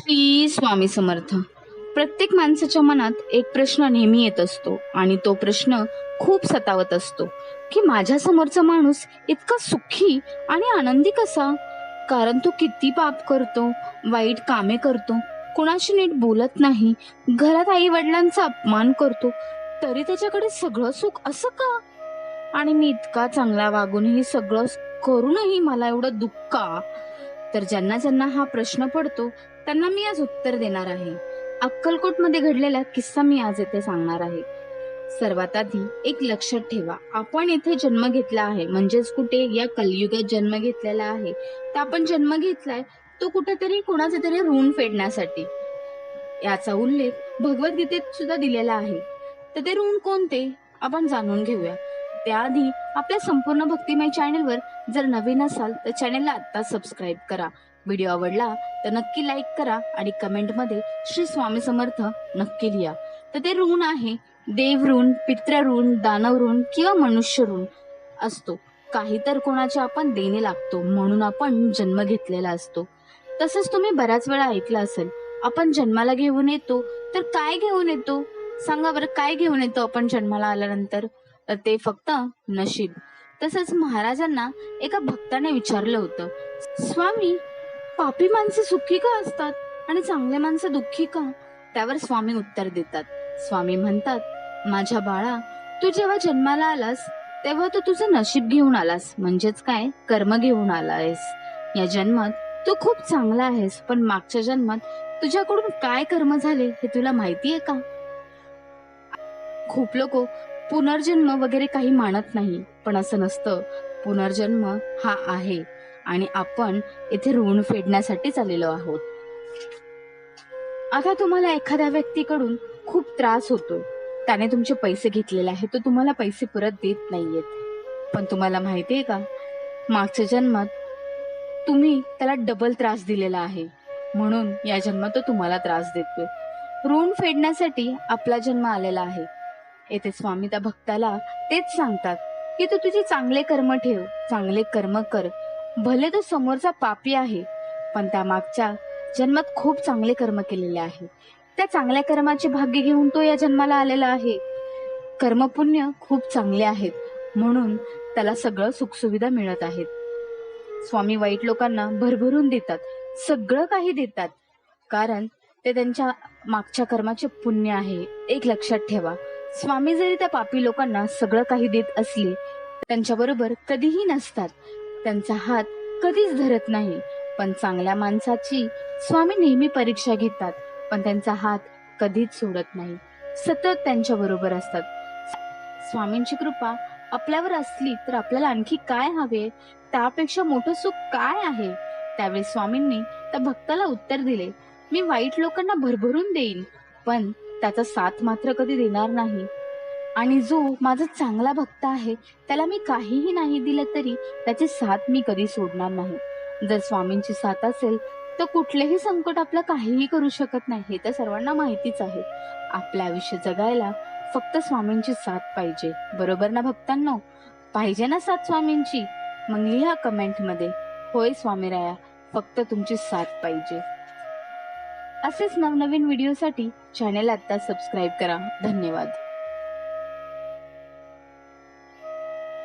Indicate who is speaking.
Speaker 1: श्री स्वामी समर्थ. प्रत्येक माणसाच्या मनात एक प्रश्न नेहमी येत असतो आणि तो प्रश्न खूप सतावत असतो की माझ्या समोरचा माणूस इतका सुखी आणि आनंदी कसा? कारण तो किती पाप करतो, वाईट कामे करतो, कुणाशी नीट बोलत नाही, घरात आई वडिलांचा अपमान करतो, तरी त्याच्याकडे सगळं सुख असं का? आणि मी इतका चांगला वागूनही सगळं करूनही मला एवढं दुःख का? तर ज्यांना ज्यांना हा प्रश्न पडतो त्यांना मी आज उत्तर देणार आहे. अक्कलकोट मध्ये घडलेला किस्सा मी आज येथे सांगणार आहे. सर्वात आधी एक लक्षात ठेवा, आपण येथे जन्म घेतला आहे म्हणजेच कुठे या कलियुगात जन्म घेतलेला आहे. तर आपण जन्म घेतलाय तो कुठेतरी कोणाचे तरी ऋण फेडण्यासाठी. याचा उल्लेख भगवद्गीतेत सुद्धा दिलेला आहे. तर ते ऋण कोणते आपण जाणून घेऊया. त्याआधी आपल्या संपूर्ण भक्तिमय चॅनलवर जर नवीन असाल तर चॅनलला आता सबस्क्राईब करा. व्हिडिओ आवडला तर नक्की लाईक करा आणि कमेंट मध्ये श्री स्वामी समर्थ नक्की लिहा. तर ते ऋण आहे देव ऋण, पितृ ऋण, दानव ऋण किंवा मनुष्य ऋण असतो. काही तर कोणाचे आपण देणे लागतो म्हणून आपण जन्म घेतलेला असतो. तसंच तुम्ही बऱ्याच वेळा ऐकलं असेल, आपण जन्माला घेऊन येतो तर काय घेऊन येतो? सांगा बरं, काय घेऊन येतो आपण जन्माला आल्यानंतर? तर ते फक्त नशीब. तसंच महाराजांना एका भक्ताने विचारलं होतं, स्वामी, पापी माणसे सुखी का असतात आणि चांगले माणसं दुःखी का? त्यावर स्वामी उत्तर देतात. स्वामी म्हणतात, माझ्या बाळा, तू जेव्हा जन्माला आलास तेव्हा तू तुझं नशीब घेऊन आलास, म्हणजेच काय, कर्म घेऊन आलायस. या जन्मात तू खूप चांगला आहेस, पण मागच्या जन्मात तुझ्याकडून काय कर्म झाले हे तुला माहितीये का? खूप लोक पुनर्जन्म वगैरे काही मानत नाही, पण असं नसतं. पुनर्जन्म हा आहे आणि आपण इथे ऋण फेडण्यासाठीच आलेलो आहोत. आता तुम्हाला एखाद्या व्यक्तीकडून खूप त्रास होतोय, त्याने तुमचे पैसे घेतलेले आहेत, तो तुम्हाला पैसे परत देत नाहीयेत. पण तुम्हाला माहितीये का, मागच्या जन्मात तुम्ही त्याला डबल त्रास दिलेला आहे, म्हणून या जन्मात तो तुम्हाला त्रास देतोय. ऋण फेडण्यासाठी आपला जन्म आलेला आहे. येथे स्वामी त्या भक्ताला तेच सांगतात की तू तुझे चांगले कर्म ठेव, चांगले कर्म कर. भले तो समोरचा पापी आहे, पण त्या मागच्या जन्मात खूप चांगले कर्म केलेले आहे. त्या चांगल्या कर्माचे भाग्य घेऊन तो या जन्माला आलेला आहे. कर्मपुण्य खूप चांगले आहेत म्हणून त्याला सगळं सुखसुविधा मिळत आहेत. स्वामी वाईट लोकांना भरभरून देतात, सगळं काही देतात, कारण ते त्यांच्या मागच्या कर्माचे पुण्य आहे. एक लक्षात ठेवा, स्वामी जरी त्या पापी लोकांना सगळं काही देत असले, त्यांच्याबरोबर कधीही नसतात, त्यांचा हात कधीच धरत नाही. पण चांगल्या माणसाची स्वामी नेहमी परीक्षा घेतात, पण त्यांचा हात कधीच सोडत नाही, सतत त्यांच्या बरोबर असतात. स्वामींची कृपा आपल्यावर असली तर आपल्याला आणखी काय हवे? त्यापेक्षा मोठं सुख काय आहे? त्यावेळी स्वामींनी त्या भक्ताला उत्तर दिले, मी वाईट लोकांना भरभरून देईन, पण त्याचा साथ मात्र कधी देणार नाही. आणि जो माझा चांगला भक्त आहे त्याला मी काहीही नाही दिलं तरी त्याची साथ मी कधी सोडणार नाही. जर स्वामींची साथ असेल तर कुठलेही संकट आपलं काहीही करू शकत नाही, हे तर सर्वांना माहितीच आहे. आपलं आयुष्य जगायला फक्त स्वामींची साथ पाहिजे, बरोबर ना भक्तांनो? पाहिजे ना साथ स्वामींची? मग लिहा कमेंट मध्ये, होय स्वामीराया, फक्त तुमची साथ पाहिजे. असेच नवनवीन व्हिडिओसाठी चॅनेल आता सबस्क्राईब करा. धन्यवाद.